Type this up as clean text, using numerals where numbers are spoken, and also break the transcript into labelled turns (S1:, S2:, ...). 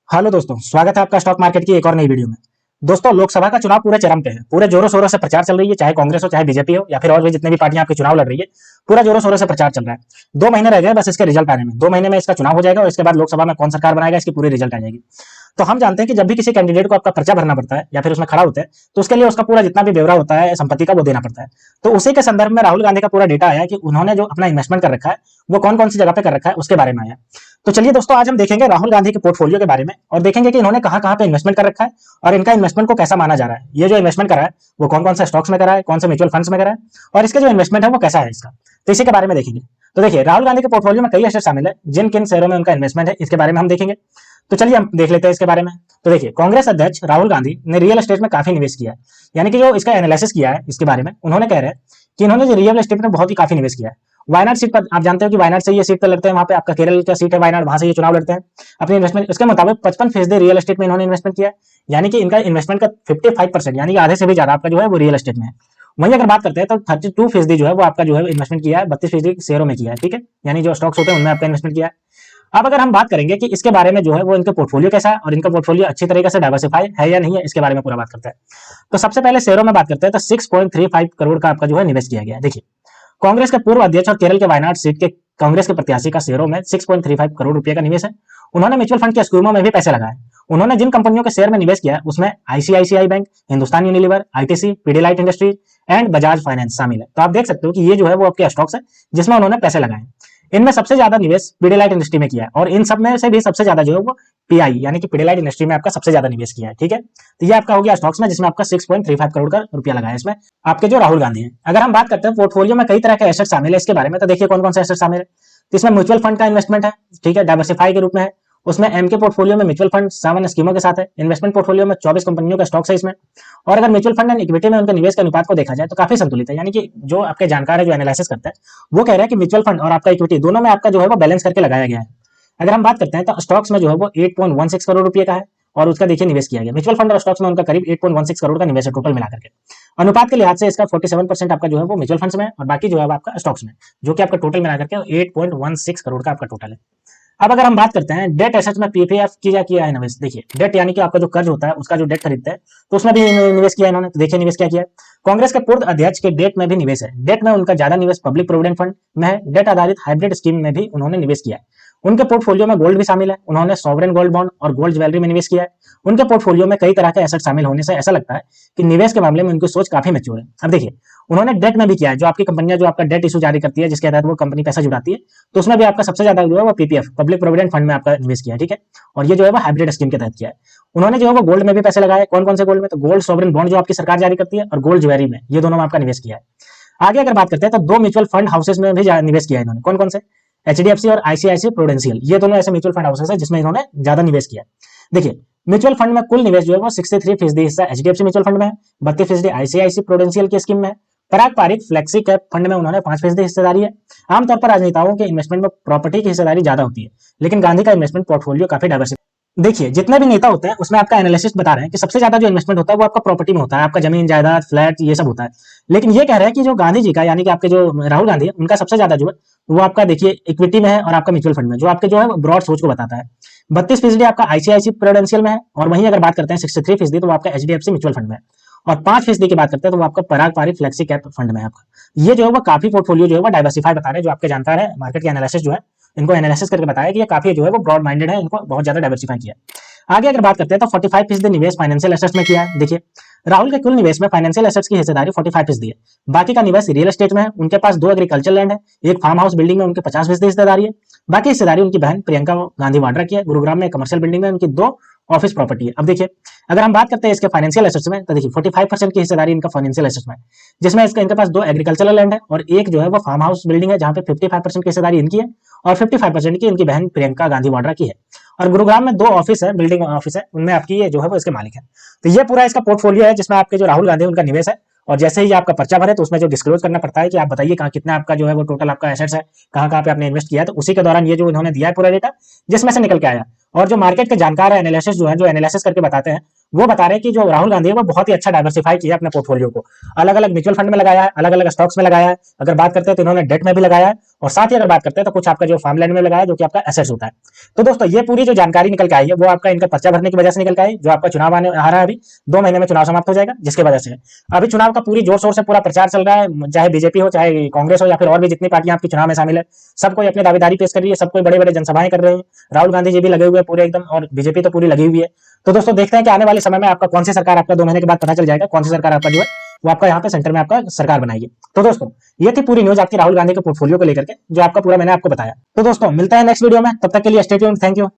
S1: Hello दोस्तों, स्वागत है आपका स्टॉक मार्केट की एक और नई वीडियो में। दोस्तों, लोकसभा का चुनाव पूरे चरम पे है। पूरे जोरों शोरों से प्रचार चल रही है, चाहे कांग्रेस हो, चाहे बीजेपी हो, या फिर और भी जितने भी पार्टियां आपके चुनाव लड़ रही है। पूरा जोरों शोरों से प्रचार चल रहा है। 2 महीने रह गए बस इसके रिजल्ट आने में। 2 महीने में इसका चुनाव हो जाएगा और इसके बाद लोकसभा में कौन सरकार बनाएगा, इसकी पूरी रिजल्ट आ जाएगी। तो हम जानते हैं कि जब भी किसी कैंडिडेट को आपका पर्चा भरना पड़ता है या फिर उसमें खड़ा होता है, तो उसके लिए उसका पूरा जितना भी ब्यौरा होता है संपत्ति का, वो देना पड़ता है। तो उसी के संदर्भ में राहुल गांधी का पूरा डेटा आया कि उन्होंने जो अपना इन्वेस्टमेंट कर रखा है वो कौन कौन सी जगह पे कर रखा है, उसके बारे में आया। तो चलिए दोस्तों, आज हम देखेंगे राहुल गांधी के पोर्टफोलियो के बारे में और देखेंगे कि इन्होंने कहां कहां पे इन्वेस्टमेंट कर रखा है और इनका इन्वेस्टमेंट को कैसा माना जा रहा है। ये जो इन्वेस्टमेंट करा है वो कौन कौन से स्टॉक्स में करा है, कौन से म्यूचुअल फंड्स में करा है, और इसके जो इन्वेस्टमेंट है वो कैसा है इसका। तो इसी के बारे में देखेंगे। तो देखिए, राहुल गांधी के पोर्टफोलियो में कई एसेट शामिल है। जिन किन शेयरों में उनका इन्वेस्टमेंट है इसके बारे में हम देखेंगे। तो चलिए हम देख लेते हैं इसके बारे में। तो देखिए, कांग्रेस अध्यक्ष राहुल गांधी ने रियल एस्टेट में काफी निवेश किया है। यानी कि जो इसका एनालिसिस किया है इसके बारे में, उन्होंने कह रहे हैं कि इन्होंने जो रियल एस्टेट में बहुत ही काफी निवेश किया है। वायनाड सीट पर आप जानते हो कि वायनाड से ये सीट पर लड़ते हैं, वहां पे आपका केरल का सीट है वायनाड, वहां से ये चुनाव लड़ते हैं। अपनी इन्वेस्टमेंट उसके मुताबिक 55% रियल एस्टेट में इन्होंने इन्वेस्टमेंट किया है। यानी कि इनका इन्वेस्टमेंट का 55%, यानी कि आधे से भी ज्यादा आपका जो है वो रियल एस्टेट में है। वहीं अगर बात करते हैं तो 32% जो है वो आपका जो है इन्वेस्टमेंट किया है, 32% शेयरों में किया है। ठीक है, यानी जो स्टॉक्स होते हैं उनमें आपका इन्वेस्टमेंट किया है। अब अगर हम बात करेंगे कि इसके बारे में जो है वो इनका पोर्टफोलियो कैसा है और इनका पोर्टफोलियो अच्छी तरीके से डाइवर्सिफाई है या नहीं है, इसके बारे में पूरा बात करते हैं। तो सबसे पहले शेयरों में बात करते हैं तो 6.35 करोड़ का आपका जो है निवेश किया गया है। देखिए, कांग्रेस के पूर्व अध्यक्ष और केरल के वायनाड सीट के कांग्रेस के प्रत्याशी का शेयरों में 6.35 करोड़ रुपए का निवेश है। उन्होंने म्यूचुअल फंड के स्कीमों में भी पैसे लगाए। उन्होंने जिन कंपनियों के शेयर में निवेश किया है उसमें ICICI bank, Hindustan Unilever, ITC, Pidilite industries and Bajaj finance शामिल है। तो आप देख सकते हो कि ये जो है वो आपके स्टॉक्स है जिसमें उन्होंने पैसे लगाए। इनमें सबसे ज्यादा निवेश पीडीलाइट इंडस्ट्री में किया है और इन सब में से भी सबसे ज्यादा जो है वो पीआई यानी कि पीडीलाइट इंडस्ट्री में आपका सबसे ज्यादा निवेश किया है। ठीक है, तो ये आपका हो गया स्टॉक्स में, जिसमें आपका 6.35 करोड़ का रुपया लगा है इसमें आपके जो राहुल गांधी है। अगर हम बात करते हैं पोर्टफोलियो में कई तरह के एसेट शामिल है इसके बारे में, तो देखिए कौन कौन से एसेट शामिल है। तो इसमें म्यूचुअल फंड का इन्वेस्टमेंट है, ठीक है, डाइवर्सिफाई के रूप में है। उसमें एम के पोर्टफोलियो में म्यूचुअल फंड 7 स्कीमों के साथ है। इन्वेस्टमेंट पोर्टफोलियो में 24 कंपनियों का स्टॉक्स है इसमें। और अगर म्यूचुअल फंड एंड इक्विटी में उनके निवेश के अनुपात को देखा जाए तो काफी संतुलित है। यानी कि जो आपके जानकार है, जो एनालिसिस करता है, वो कह रहा है कि म्यूचुअल फंड और आपका इक्विटी दोनों में आपका जो है वो बैलेंस करके लगाया गया है। अगर हम बात करते हैं तो स्टॉक्स में जो है वो 8.16 करोड़ रुपए का है और उसका देखिए निवेश किया गया। म्यूचुअल फंड और स्टॉक्स में उनका करीब 8.16 करोड़ का निवेश है टोटल मिलाकर के। अनुपात के लिहाज से इसका 47% आपका जो है वो म्यूचुअल फंड्स में और बाकी जो है आपका स्टॉक्स में, जो कि आपका टोटल मिलाकर के 8.16 करोड़ का आपका टोटल है। अब अगर हम बात करते हैं डेट एसेट्स में पीपीएफ किया है निवेश। देखिए, डेट यानी कि आपका जो कर्ज होता है उसका जो डेट खरीदता है, तो उसमें भी निवेश किया इन्होंने। तो देखिए निवेश क्या किया है। कांग्रेस के पूर्व अध्यक्ष के डेट में भी निवेश है। डेट में उनका ज्यादा निवेश पब्लिक प्रोविडेंट फंड में है। डेट आधारित हाइब्रिड स्कीम में भी उन्होंने निवेश किया है। उनके पोर्टफोलियो में गोल्ड भी शामिल है। उन्होंने सॉवरेन गोल्ड बॉन्ड और गोल्ड ज्वेलरी में निवेश किया है। उनके पोर्टफोलियो में कई तरह के एसेट शामिल होने से ऐसा लगता है कि निवेश के मामले में उनकी सोच काफी मैच्योर है। अब देखिए, उन्होंने डेट में भी किया है। जो आपकी कंपनियां जो आपका डेट इशू जारी करती है, जिसके तहत वो कंपनी पैसा जुटाती है, तो उसमें भी आपका सबसे ज्यादा जो है वो पीपीएफ पब्लिक प्रोविडेंट फंड में आपका निवेश किया है। ठीक है, और ये जो है वो हाइब्रिड स्कीम के तहत किया है। उन्होंने जो है वो गोल्ड में भी पैसे लगाए। कौन कौन से गोल्ड में, तो गोल्ड सॉवरेन बॉन्ड जो आपकी सरकार जारी करती है और गोल्ड ज्वेलरी में, ये दोनों में आपका निवेश किया है। आगे अगर बात करते हैं तो 2 म्यूचुअल फंड हाउसेस में भी निवेश किया है इन्होंने। कौन कौन से, एचडीएफसी और आईसीआईसी प्रूडेंशियल, ये दोनों ऐसे म्यूचुअल फंड हाउसेस है जिसमें इन्होंने ज्यादा निवेश किया है। देखिए, म्यूचुअल फंड में कुल निवेश जो है वो 63% हिस्सा एचडीएफसी म्यूचुअल फंड में है, 32% आईसीआईसी प्रूडेंशियल की स्कीम में है। पारंपरिक फ्लेक्सी कैप फंड में उन्होंने 5% हिस्सेदारी है। आमतौर पर राजनेताओं के इन्वेस्टमेंट में प्रॉपर्टी की हिस्सेदारी ज्यादा होती है, लेकिन गांधी का इन्वेस्टमेंट पोर्टफोलियो काफी डाइवर्सिफाइड। देखिए, जितने भी नेता होते हैं उसमें आपका एनालिसिस्ट बता रहे हैं कि सबसे ज्यादा जो इन्वेस्टमेंट होता है वो आपका प्रॉपर्टी में होता है, आपका जमीन जायदाद फ्लैट ये सब होता है। लेकिन ये कह रहे हैं कि जो गांधी जी का, यानी कि आपके जो राहुल गांधी है, उनका सबसे ज्यादा जो है वो आपका देखिए इक्विटी में है और आपका म्यूचुअल फंड में, जो आपके जो है ब्रॉड सोच को बताता है। 32% आपका आईसीआईसी प्रूडेंशियल में है और वहीं अगर बात करते हैं 63% तो वो आपका एचडीएफसी म्यूचुअल फंड में है। और 5% की बात करते हैं तो वो आपका पराग पारी फ्लेक्सी कैप फंड में है आपका। ये जो है वो काफी पोर्टफोलियो जो है वो डाइवर्सिफाई बता रहे हैं। जो आपके जानकार है मार्केट के एनालिसिस जो है, इनको एनालिसिस करके बताया कि ये काफी जो है वो ब्रॉड माइंडेड है, इनको बहुत ज्यादा डाइवर्सिफाई किया। आगे अगर बात करते हैं तो 45% निवेश फाइनेंशियल एसेट्स में किया है। देखिए, राहुल के कुल निवेश में फाइनेंशियल एसेट्स की हिस्सेदारी 45% है। बाकी का निवेश रियल एस्टेट में है। उनके पास 2 एग्रीकल्चर लैंड है, एक फार्म हाउस बिल्डिंग में उनकी 50% हिस्सेदारी है। बाकी हिस्सेदारी उनकी बहन प्रियंका गांधी वाड्रा की है। गुरुग्राम में कमर्शियल बिल्डिंग में उनकी 2 ऑफिस प्रॉपर्टी है। अब देखिए, अगर हम बात करते हैं इसके फाइनेंशियल एसेट्स में, तो देखिए 45% की हिस्सेदारी इनका फाइनेंशियल एसेट्स में, जिसमें इनके पास 2 एग्रीकल्चरल लैंड है और एक जो है वो फार्म हाउस बिल्डिंग है, जहां पे 55% की हिस्सेदारी इनकी है और 55% की इनकी बहन प्रियंका गांधी वाड्रा की है। और गुरुग्राम में 2 ऑफिस है, बिल्डिंग ऑफिस है, उनमें आपकी ये जो है वो इसके मालिक है। तो ये पूरा इसका पोर्टफोलियो है जिसमें आपके जो राहुल गांधी उनका निवेश है। और जैसे ही आपका पर्चा भरे तो उसमें जो डिस्क्लोज करना पड़ता है कि आप बताइए कहाँ कितना आपका जो है वो टोटल आपका एसेट्स है, कहाँ कहाँ पे आपने इन्वेस्ट किया है, तो उसी के दौरान ये जो इन्होंने दिया है पूरा डेटा, जिसमें से निकल के आया। और जो मार्केट के जानकार है, एनालिसिस जो है, जो एनालिसिस करके बताते हैं, वो बता रहे हैं कि जो राहुल गांधी है वो बहुत ही अच्छा डाइवर्सिफाई किया अपने पोर्टफोलियो को। अलग अलग म्यूचुअल फंड में लगाया है, अलग अलग स्टॉक्स में लगाया है। अगर बात करते हैं तो इन्होंने डेट में भी लगाया है और साथ ही अगर बात करते हैं तो कुछ आपका जो फार्मलैंड में लगा है जो कि आपका एसेट्स होता है। तो दोस्तों ये पूरी जो जानकारी निकल के आई है वो आपका इनका पर्चा भरने की वजह से निकल के आई, जो आपका चुनाव आने आ रहा है अभी 2 महीने में चुनाव समाप्त हो जाएगा, जिसकी वजह से अभी चुनाव का पूरी जोर शोर से पूरा प्रचार चल रहा है, चाहे बीजेपी हो चाहे कांग्रेस हो या फिर और भी जितनी पार्टियां आपके चुनाव में शामिल है, सब कोई अपनी दावेदारी पेश कर रही है, सब कोई बड़े बड़े जनसभाएं कर रहे हैं, राहुल गांधी जी भी लगे हुए हैं पूरे एकदम, और बीजेपी तो पूरी लगी हुई है। तो दोस्तों देखते हैं कि आने वाले समय में आपका कौन सी सरकार, आपका 2 महीने के बाद पता चल जाएगा कौन सी सरकार आपका जो है वो आपका यहाँ पे सेंटर में आपका सरकार बनाएगी। तो दोस्तों ये थी पूरी न्यूज आपकी राहुल गांधी के पोर्टफोलियो को लेकर के, जो आपका पूरा मैंने आपको बताया। तो दोस्तों मिलता है नेक्स्ट वीडियो में, तब तक के लिए स्टे ट्यून्ड, थैंक यू।